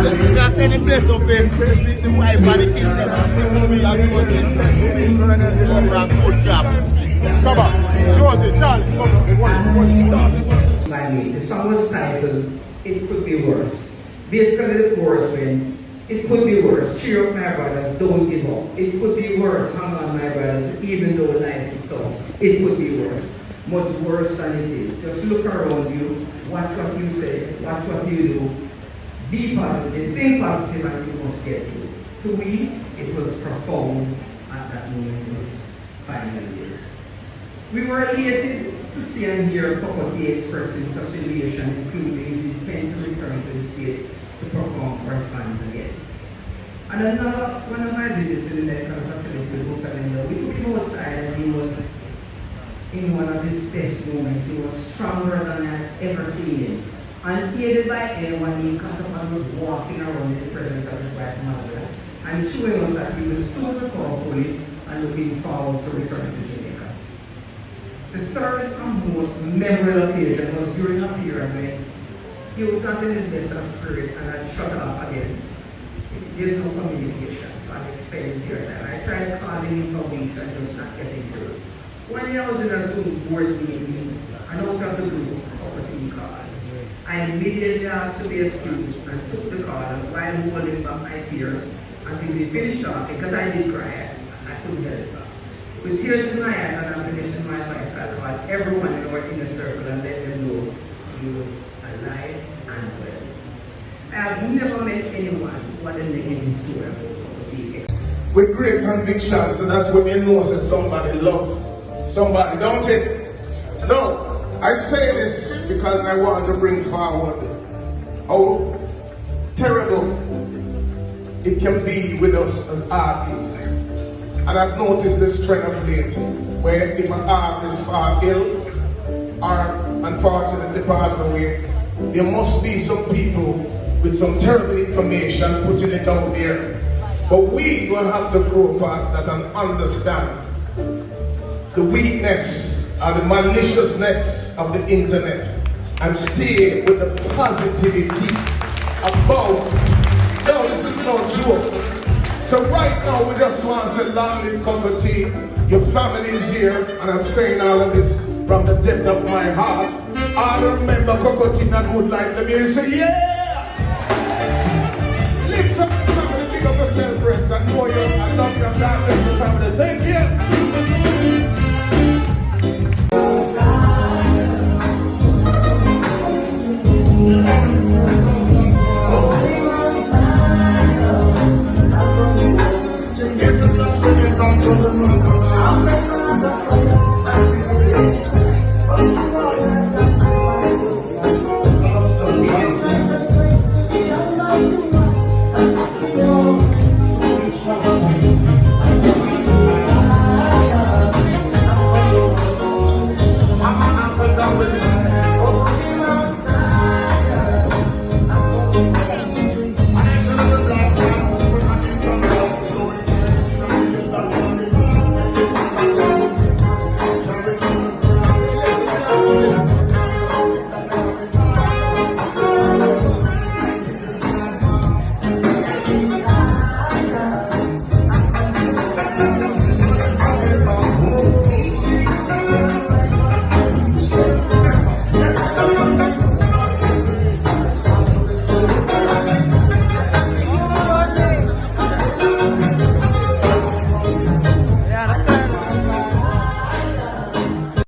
Just send the bless up in the wife and the kids them and see who we are doing. Good job. Shabba, close it, Charlie. The song was titled It Could Be Worse. Basically the chorus went, it could be worse, cheer up my brothers, don't give up. It could be worse, hang on my brothers, even though life is tough. It could be worse, much worse than it is. Just look around you, watch what you say, watch what you do. Be positive, think positive, and you must get through. To me, it was profound at that moment in those final years. We were elated to see and hear Cocoa Tea expressing such elation, including his intent to return to the state to perform for his fans again. And another one of my visits in the medical facility to Bukalenda, we took him outside and he was in one of his best moments. He was stronger than I had ever seen him. And aided by anyone, he got up and was walking around in the presence of his wife Margaret and showing us that he will soon recover fully and looking forward to returning to Jamaica. The third and most memorable occasion was during a period when he was not in his best of spirit and had shut off again. There's no communication for an extended period. And I tried calling him for weeks and just not getting through. One day I was in a Zoom board meeting and out of the blue, Cocoa Tea called. I immediately asked to be excused and took the call and while holding back my tears until we finished off because I did cry and I couldn't get it back. With tears in my eyes and happiness in my voice, I called everyone in our inner circle and let them know he was alive and well. I have never met anyone who had a negative story about Cocoa Tea. With great conviction, so that's when you know that somebody loves somebody, don't it? No, I say this because I want to bring forward how terrible it can be with us as artists. And I've noticed this trend of late, where if an artist falls ill or unfortunately pass away, there must be some people with some terrible information putting it out there. But we will have to grow past that and understand the weakness or the maliciousness of the internet and stay with the positivity about, no, this is no joke. So right now we just want to say long live Cocoa Tea. Your family is here and I'm saying all of this from the depth of my heart. I remember Cocoa Tea not good like them here and say, yeah! Lift up the family, pick up yourself, friends, and know your